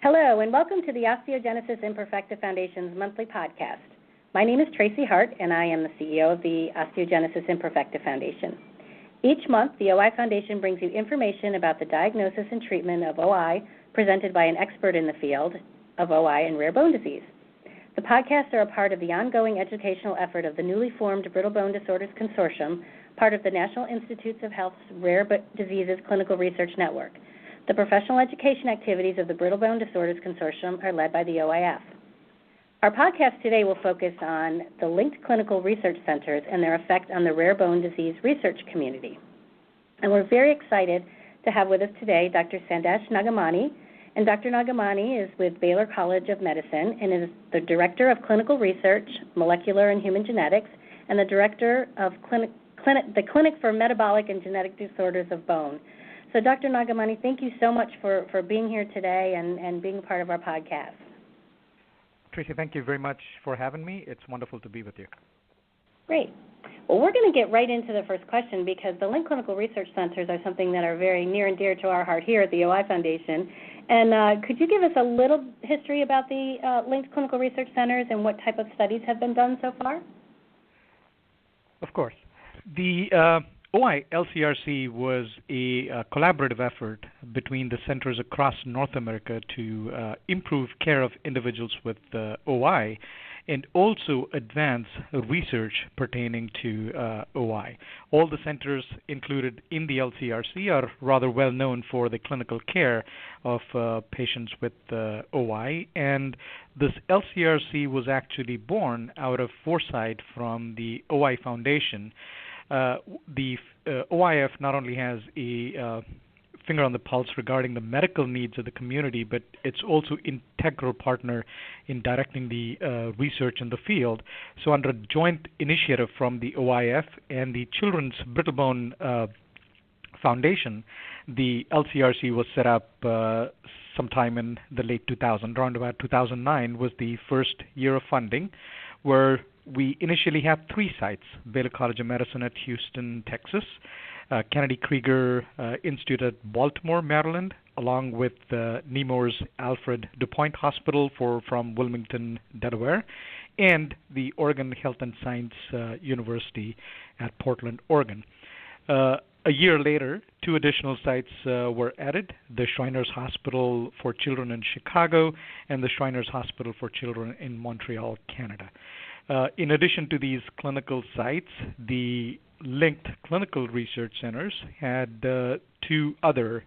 Hello, and welcome to the Osteogenesis Imperfecta Foundation's monthly podcast. My name is Tracy Hart, and I am the CEO of the Osteogenesis Imperfecta Foundation. Each month, the OI Foundation brings you information about the diagnosis and treatment of OI presented by an expert in the field of OI and rare bone disease. The podcasts are a part of the ongoing educational effort of the newly formed Brittle Bone Disorders Consortium, part of the National Institutes of Health's Rare Diseases Clinical Research Network. The professional education activities of the Brittle Bone Disorders Consortium are led by the OIF. Our podcast today will focus on the linked clinical research centers and their effect on the rare bone disease research community. And we're very excited to have with us today Dr. Sandesh Nagamani. And Dr. Nagamani is with Baylor College of Medicine and is the Director of Clinical Research, Molecular and Human Genetics, and the Director of the Clinic for Metabolic and Genetic Disorders of Bone. So, Dr. Nagamani, thank you so much for being here today and being a part of our podcast. Tracy, thank you very much for having me. It's wonderful to be with you. Great. Well, we're going to get right into the first question because the linked clinical research centers are something that are very near and dear to our heart here at the OI Foundation. And could you give us a little history about the linked clinical research centers and what type of studies have been done so far? Of course. The OI LCRC was a collaborative effort between the centers across North America to improve care of individuals with OI and also advance research pertaining to OI. All the centers included in the LCRC are rather well known for the clinical care of patients with OI, and this LCRC was actually born out of foresight from the OI Foundation. The OIF not only has a finger on the pulse regarding the medical needs of the community, but it's also integral partner in directing the research in the field. So under a joint initiative from the OIF and the Children's Brittle Bone Foundation, the LCRC was set up sometime in the late 2000s. Around about 2009 was the first year of funding, where we initially had 3 sites: Baylor College of Medicine at Houston, Texas, Kennedy Krieger Institute at Baltimore, Maryland, along with Nemours Alfred DuPont Hospital from Wilmington, Delaware, and the Oregon Health and Science University at Portland, Oregon. A year later, 2 additional sites were added: the Shriners Hospital for Children in Chicago and the Shriners Hospital for Children in Montreal, Canada. In addition to these clinical sites, the linked clinical research centers had 2 other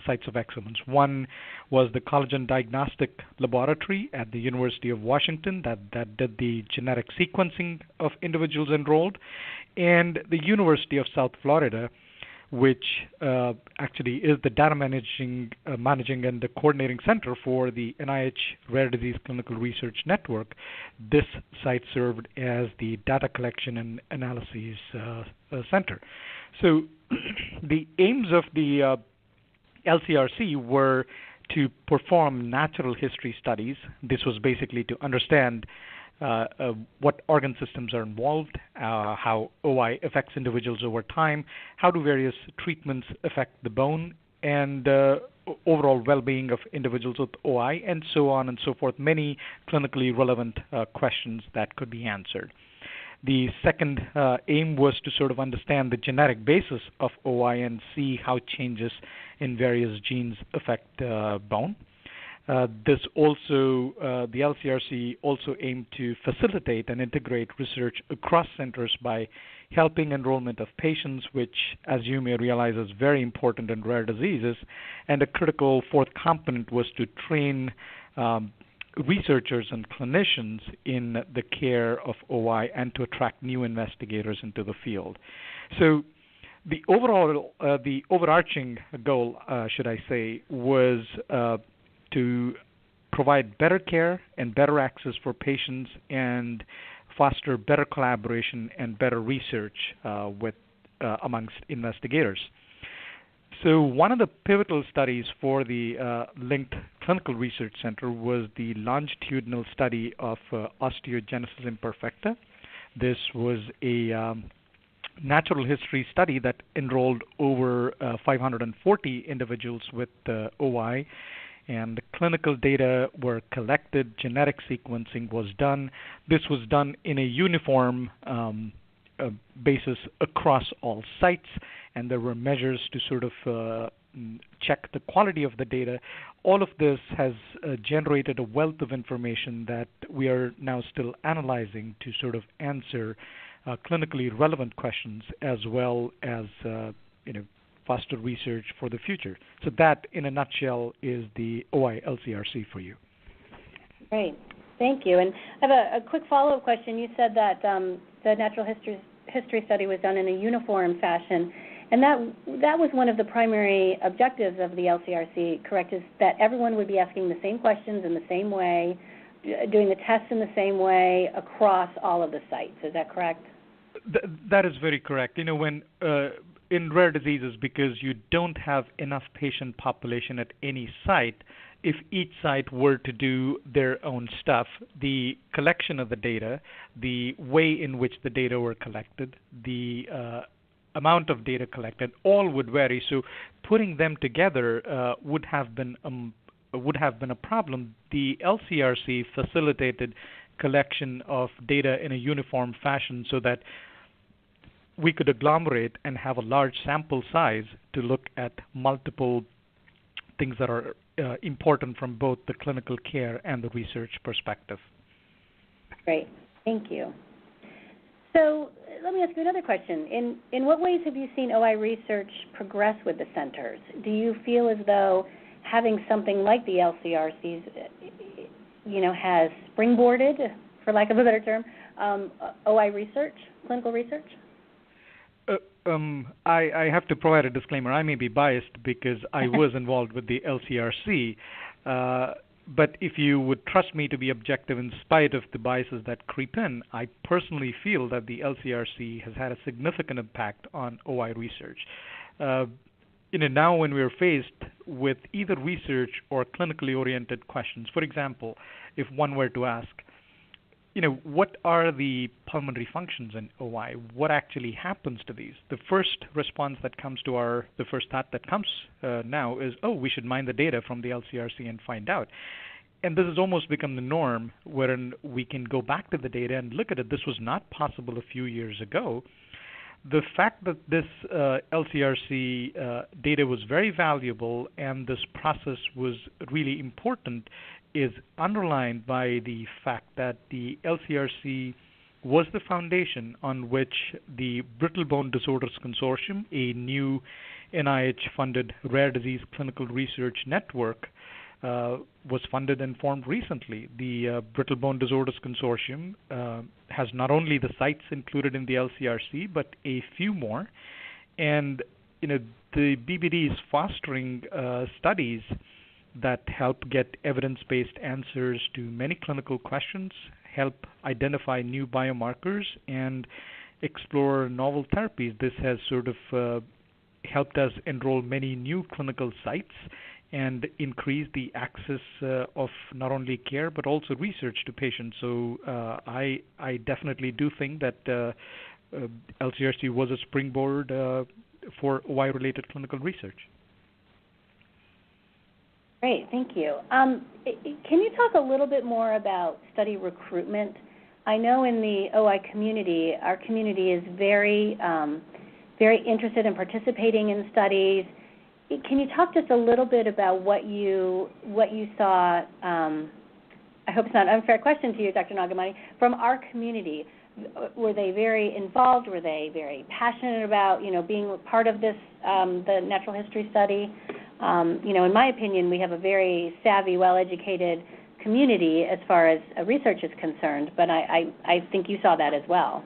sites of excellence. One was the Collagen Diagnostic Laboratory at the University of Washington that did the genetic sequencing of individuals enrolled, and the University of South Florida, which actually is the data managing and the coordinating center for the NIH Rare Disease Clinical Research Network. This site served as the data collection and analyses center. So the aims of the LCRC were to perform natural history studies. This was basically to understand what organ systems are involved, how OI affects individuals over time, how do various treatments affect the bone, and overall well-being of individuals with OI, and so on and so forth. Many clinically relevant questions that could be answered. The second aim was to sort of understand the genetic basis of OI and see how changes in various genes affect bone. The LCRC also aimed to facilitate and integrate research across centers by helping enrollment of patients, which, as you may realize, is very important in rare diseases. And a critical fourth component was to train researchers and clinicians in the care of OI and to attract new investigators into the field. So the overarching goal, should I say, was to provide better care and better access for patients and foster better collaboration and better research amongst investigators. So one of the pivotal studies for the linked clinical research center was the longitudinal study of osteogenesis imperfecta. This was a natural history study that enrolled over 540 individuals with OI and the clinical data were collected, genetic sequencing was done. This was done in a uniform basis across all sites, and there were measures to sort of check the quality of the data. All of this has generated a wealth of information that we are now still analyzing to sort of answer clinically relevant questions, as well as foster research for the future. So that, in a nutshell, is the OI-LCRC for you. Great. Thank you. And I have a quick follow-up question. You said that the natural history study was done in a uniform fashion, and that was one of the primary objectives of the LCRC, correct, is that everyone would be asking the same questions in the same way, doing the tests in the same way across all of the sites. Is that correct? That is very correct. When in rare diseases, because you don't have enough patient population at any site, if each site were to do their own stuff, the collection of the data, the way in which the data were collected, the amount of data collected, all would vary. So putting them together would have been a problem. The LCRC facilitated collection of data in a uniform fashion so that we could agglomerate and have a large sample size to look at multiple things that are important from both the clinical care and the research perspective. Great. Thank you. So let me ask you another question. In what ways have you seen OI research progress with the centers? Do you feel as though having something like the LCRCs, has springboarded, for lack of a better term, OI research, clinical research? I have to provide a disclaimer. I may be biased because I was involved with the LCRC, but if you would trust me to be objective in spite of the biases that creep in, I personally feel that the LCRC has had a significant impact on OI research. Now when we're faced with either research or clinically oriented questions, for example, if one were to ask, what are the pulmonary functions in OI? What actually happens to these? The first response that comes to the first thought that comes now is, we should mine the data from the LCRC and find out. And this has almost become the norm, wherein we can go back to the data and look at it. This was not possible a few years ago. The fact that this LCRC data was very valuable and this process was really important is underlined by the fact that the LCRC was the foundation on which the Brittle Bone Disorders Consortium, a new NIH-funded rare disease clinical research network, was funded and formed recently. The Brittle Bone Disorders Consortium has not only the sites included in the LCRC, but a few more. And, the BBD is fostering studies that help get evidence-based answers to many clinical questions, help identify new biomarkers, and explore novel therapies. This has sort of helped us enroll many new clinical sites and increase the access of not only care but also research to patients. So I definitely do think that LCRC was a springboard for OI-related clinical research. Great, thank you. Can you talk a little bit more about study recruitment? I know in the OI community, our community is very interested in participating in studies. Can you talk just a little bit about what you saw? I hope it's not an unfair question to you, Dr. Nagamani. From our community, were they very involved? Were they very passionate about being part of this the natural history study? In my opinion, we have a very savvy, well-educated community as far as research is concerned, but I think you saw that as well.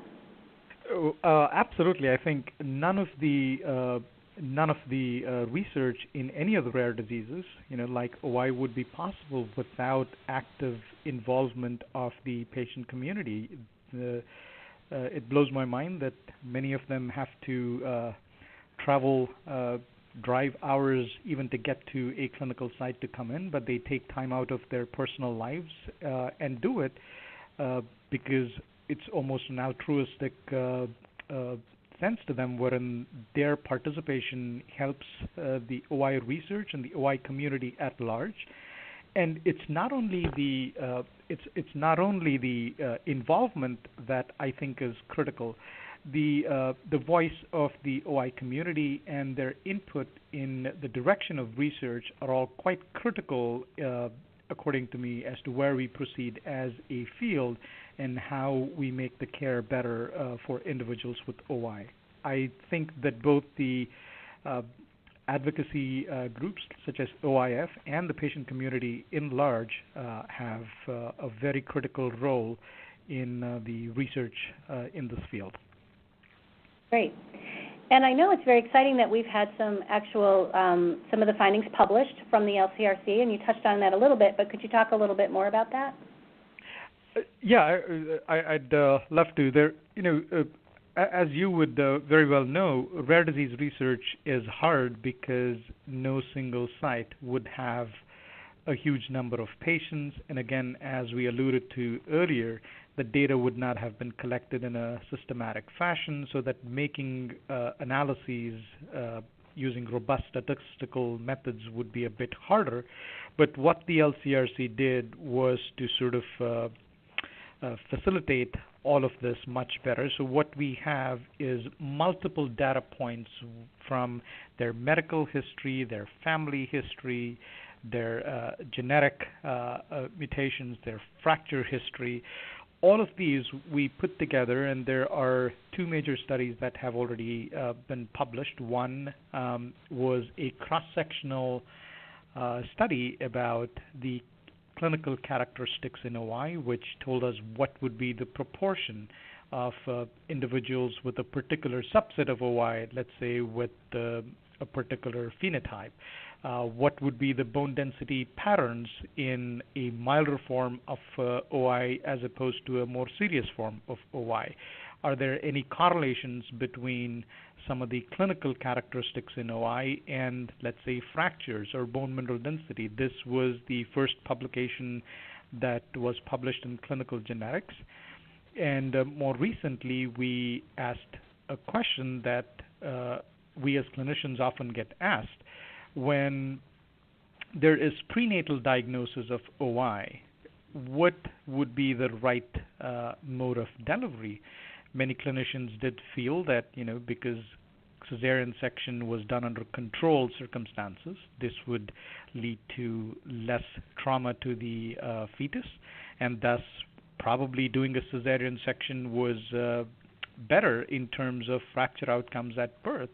Absolutely. I think none of the research in any of the rare diseases, like OI, would be possible without active involvement of the patient community. It blows my mind that many of them have to travel, drive hours even to get to a clinical site to come in, but they take time out of their personal lives and do it because it's almost an altruistic sense to them, wherein their participation helps the OI research and the OI community at large. And it's not only the involvement that I think is critical. The voice of the OI community and their input in the direction of research are all quite critical, according to me, as to where we proceed as a field and how we make the care better for individuals with OI. I think that both the advocacy groups such as OIF and the patient community in large have a very critical role in the research in this field. Great. And I know it's very exciting that we've had some actual, some of the findings published from the LCRC, and you touched on that a little bit, but could you talk a little bit more about that? Yeah, I'd love to. There, as you would very well know, rare disease research is hard because no single site would have a huge number of patients. And again, as we alluded to earlier, the data would not have been collected in a systematic fashion, so that making analyses using robust statistical methods would be a bit harder. But what the LCRC did was to sort of facilitate all of this much better. So what we have is multiple data points from their medical history, their family history, their genetic mutations, their fracture history. All of these we put together, and there are two major studies that have already been published. One was a cross-sectional study about the clinical characteristics in OI, which told us what would be the proportion of individuals with a particular subset of OI, let's say with a particular phenotype. What would be the bone density patterns in a milder form of OI as opposed to a more serious form of OI? Are there any correlations between some of the clinical characteristics in OI and, let's say, fractures or bone mineral density? This was the first publication that was published in Clinical Genetics. And more recently, we asked a question that we as clinicians often get asked. When there is prenatal diagnosis of OI, what would be the right mode of delivery? Many clinicians did feel that, because cesarean section was done under controlled circumstances, this would lead to less trauma to the fetus, and thus probably doing a cesarean section was better in terms of fracture outcomes at birth.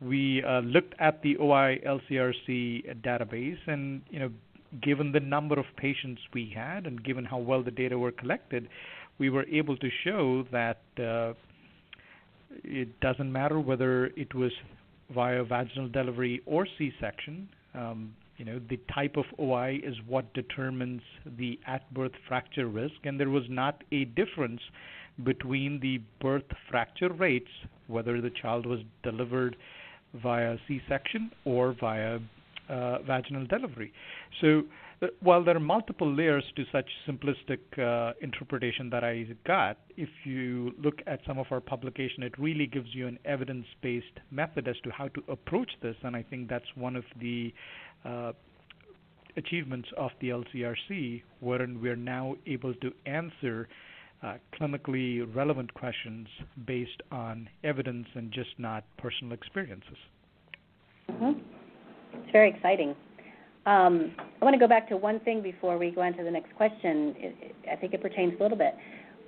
We looked at the OI LCRC database, and given the number of patients we had and given how well the data were collected, we were able to show that it doesn't matter whether it was via vaginal delivery or C-section. The type of OI is what determines the at-birth fracture risk, and there was not a difference between the birth fracture rates, whether the child was delivered via C-section or via vaginal delivery. So while there are multiple layers to such simplistic interpretation that I got, if you look at some of our publication, it really gives you an evidence-based method as to how to approach this, and I think that's one of the achievements of the LCRC, wherein we're now able to answer clinically relevant questions based on evidence and just not personal experiences. Mm-hmm. It's very exciting. I want to go back to one thing before we go on to the next question. I think it pertains a little bit.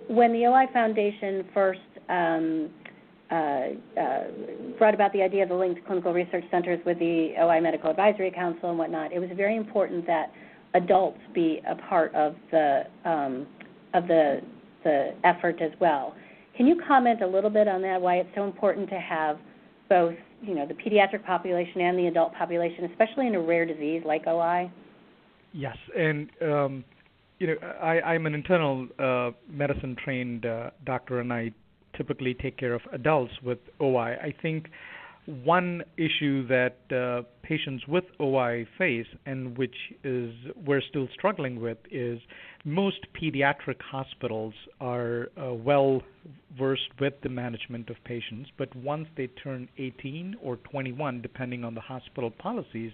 When the OI Foundation first brought about the idea of the linked clinical research centers with the OI Medical Advisory Council and whatnot, it was very important that adults be a part of the effort as well. Can you comment a little bit on that, why it's so important to have both, the pediatric population and the adult population, especially in a rare disease like OI? Yes, and I'm an internal medicine trained doctor, and I typically take care of adults with OI. I think one issue that patients with OI face, and which is we're still struggling with, is most pediatric hospitals are well versed with the management of patients, but once they turn 18 or 21, depending on the hospital policies,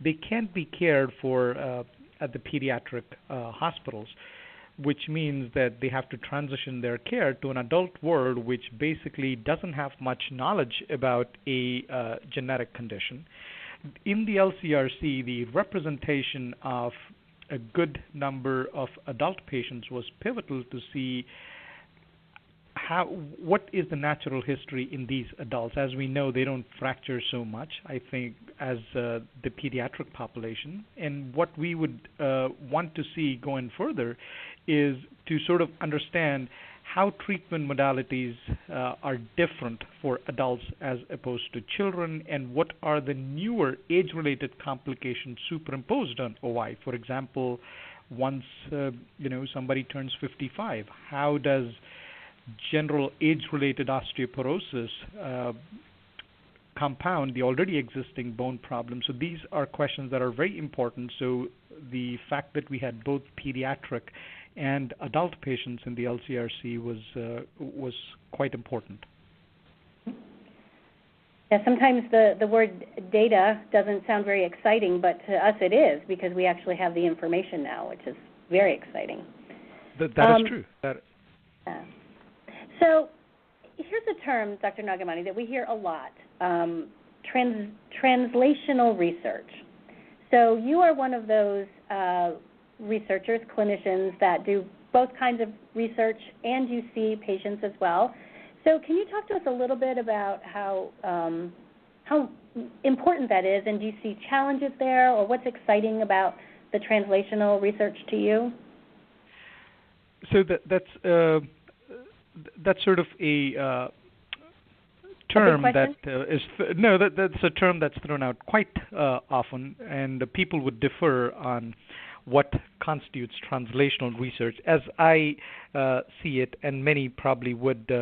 they can't be cared for at the pediatric hospitals, which means that they have to transition their care to an adult world which basically doesn't have much knowledge about a genetic condition. In the LCRC, the representation of a good number of adult patients was pivotal to see what is the natural history in these adults. As we know, they don't fracture so much, I think, as the pediatric population. And what we would want to see going further is to sort of understand how treatment modalities are different for adults as opposed to children, and what are the newer age-related complications superimposed on OI. For example, once somebody turns 55, how does general age-related osteoporosis compound the already existing bone problems? So these are questions that are very important. So the fact that we had both pediatric and adult patients in the LCRC was quite important. Yeah, sometimes the word data doesn't sound very exciting, but to us it is, because we actually have the information now, which is very exciting. That is true. So here's a term, Dr. Nagamani, that we hear a lot, translational research. So you are one of those researchers, clinicians that do both kinds of research, and you see patients as well. So can you talk to us a little bit about how important that is, and do you see challenges there, or what's exciting about the translational research to you? So that's sort of a term that that's a term that's thrown out quite often, and people would differ on what constitutes translational research. As I see it, and many probably would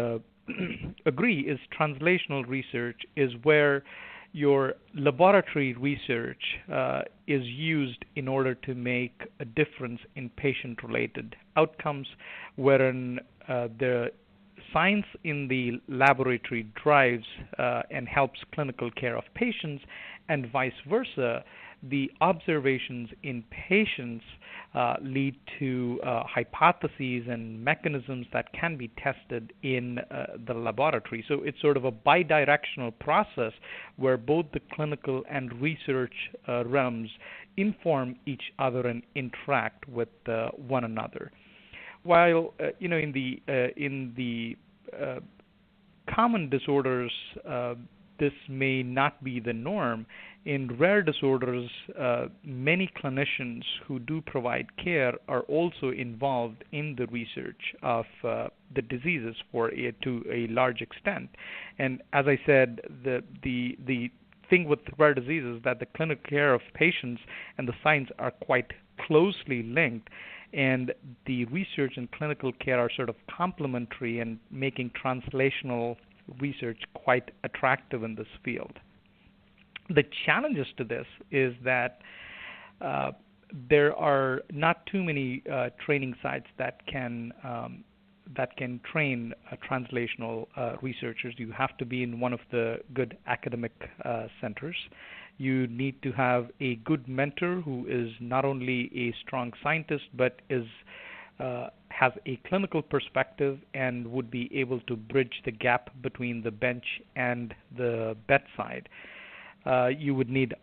agree, is translational research is where your laboratory research is used in order to make a difference in patient-related outcomes, wherein the science in the laboratory drives and helps clinical care of patients, and vice versa. The observations in patients lead to hypotheses and mechanisms that can be tested in the laboratory. So it's sort of a bidirectional process where both the clinical and research realms inform each other and interact with one another. While in the common disorders, this may not be the norm. In rare disorders, many clinicians who do provide care are also involved in the research of the diseases to a large extent. And as I said, the thing with rare diseases is that the clinical care of patients and the science are quite closely linked, and the research and clinical care are sort of complementary and making translational research quite attractive in this field. The challenges to this is that there are not too many training sites that can train translational researchers. You have to be in one of the good academic centers. You need to have a good mentor who is not only a strong scientist but has a clinical perspective and would be able to bridge the gap between the bench and the bedside. You would need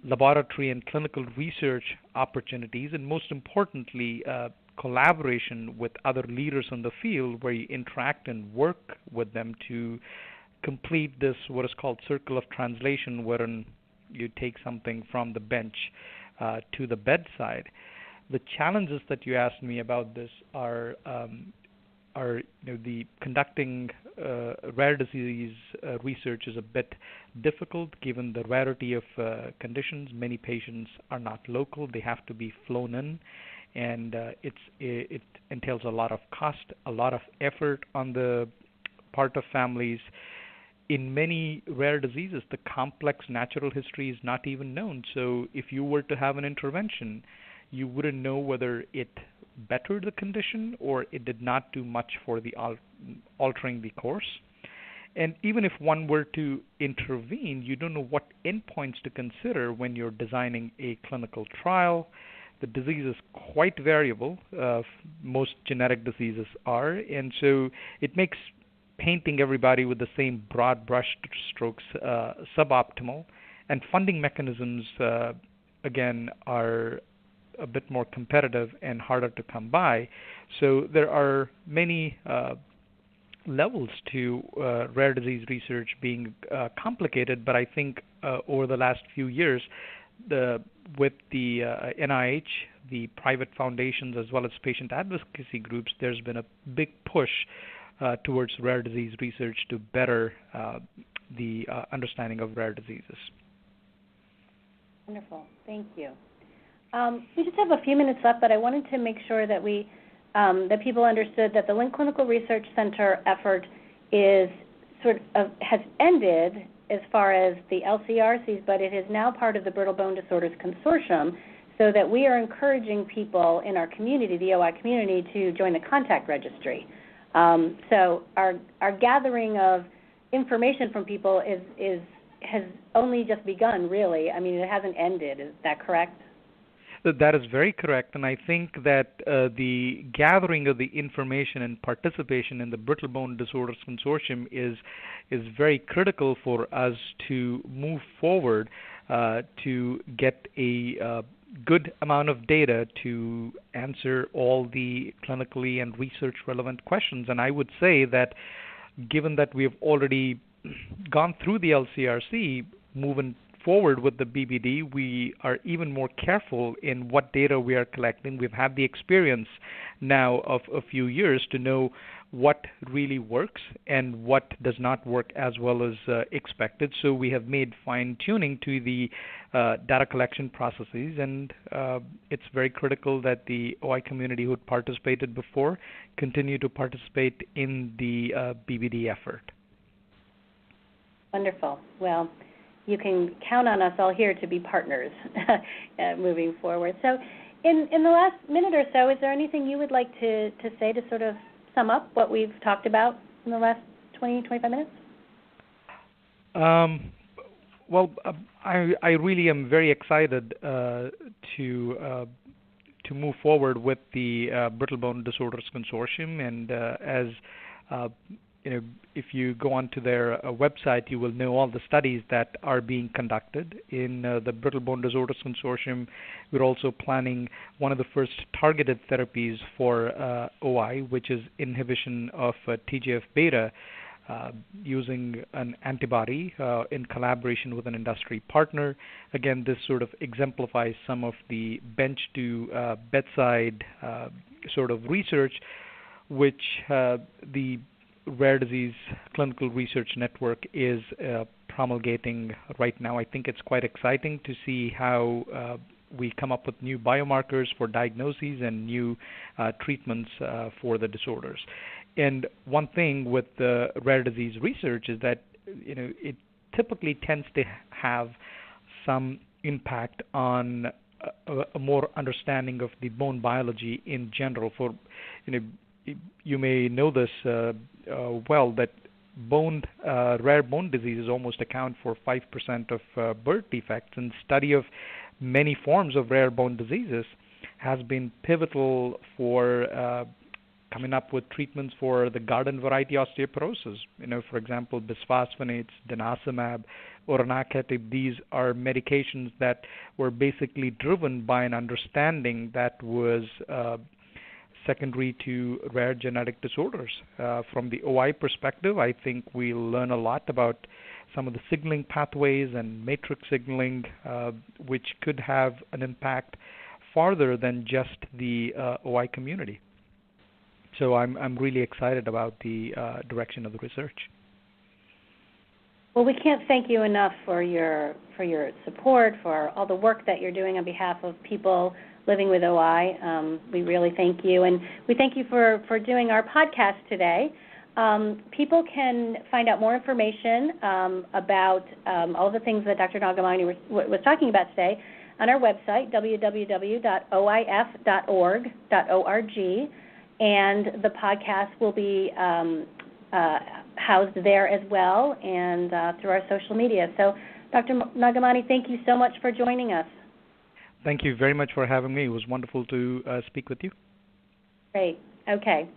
laboratory and clinical research opportunities, and most importantly, collaboration with other leaders in the field where you interact and work with them to complete this, what is called circle of translation, wherein you take something from the bench to the bedside. The challenges that you asked me about this are the conducting rare disease research is a bit difficult given the rarity of conditions. Many patients are not local; they have to be flown in, and it entails a lot of cost, a lot of effort on the part of families. in many rare diseases, the complex natural history is not even known. So if you were to have an intervention, you wouldn't know whether it bettered the condition or it did not do much for the altering the course. And even if one were to intervene, you don't know what endpoints to consider when you're designing a clinical trial. The disease is quite variable. Most genetic diseases are. And so it makes painting everybody with the same broad brush strokes suboptimal. And funding mechanisms, again, are a bit more competitive and harder to come by. So there are many levels to rare disease research being complicated, but I think over the last few years, with the NIH, the private foundations, as well as patient advocacy groups, there's been a big push towards rare disease research to better the understanding of rare diseases. Wonderful. Thank you. We just have a few minutes left, but I wanted to make sure that that people understood that the Link Clinical Research Center effort is has ended as far as the LCRCs, but it is now part of the Brittle Bone Disorders Consortium, so that we are encouraging people in our community, the OI community, to join the contact registry. So our gathering of information from people has only just begun, really. I mean, it hasn't ended. Is that correct? That is very correct, and I think that the gathering of the information and participation in the Brittle Bone Disorders Consortium is very critical for us to move forward to get a good amount of data to answer all the clinically and research relevant questions. And I would say that given that we have already gone through the LCRC, moving forward with the BBD, we are even more careful in what data we are collecting. We've had the experience now of a few years to know what really works and what does not work as well as expected. So we have made fine-tuning to the data collection processes, and it's very critical that the OI community who had participated before continue to participate in the BBD effort. Wonderful. Well, you can count on us all here to be partners moving forward. So in the last minute or so, is there anything you would like to say to sort of sum up what we've talked about in the last 20, 25 minutes? Well, I really am very excited to move forward with the Brittle Bone Disorders Consortium, and as if you go onto their website, you will know all the studies that are being conducted in the Brittle Bone Disorders Consortium. We're also planning one of the first targeted therapies for OI, which is inhibition of TGF-beta using an antibody in collaboration with an industry partner. Again, this sort of exemplifies some of the bench to bedside sort of research, which the Rare Disease Clinical Research Network is promulgating right now. I think it's quite exciting to see how we come up with new biomarkers for diagnoses and new treatments for the disorders. And one thing with the rare disease research is that it typically tends to have some impact on a more understanding of the bone biology in general. For you may know this well, that rare bone diseases almost account for 5% of birth defects, and study of many forms of rare bone diseases has been pivotal for coming up with treatments for the garden variety osteoporosis. For example, bisphosphonates, denosumab, oronacetab. These are medications that were basically driven by an understanding that was secondary to rare genetic disorders. From the OI perspective, I think we'll learn a lot about some of the signaling pathways and matrix signaling, which could have an impact farther than just the OI community. So I'm really excited about the direction of the research. Well, we can't thank you enough for your support, for all the work that you're doing on behalf of people living with OI. We really thank you, and we thank you for doing our podcast today. People can find out more information about all the things that Dr. Nagamani was talking about today on our website, www.oif.org, and the podcast will be housed there as well and through our social media. So, Dr. Nagamani, thank you so much for joining us. Thank you very much for having me. It was wonderful to speak with you. Great. Okay.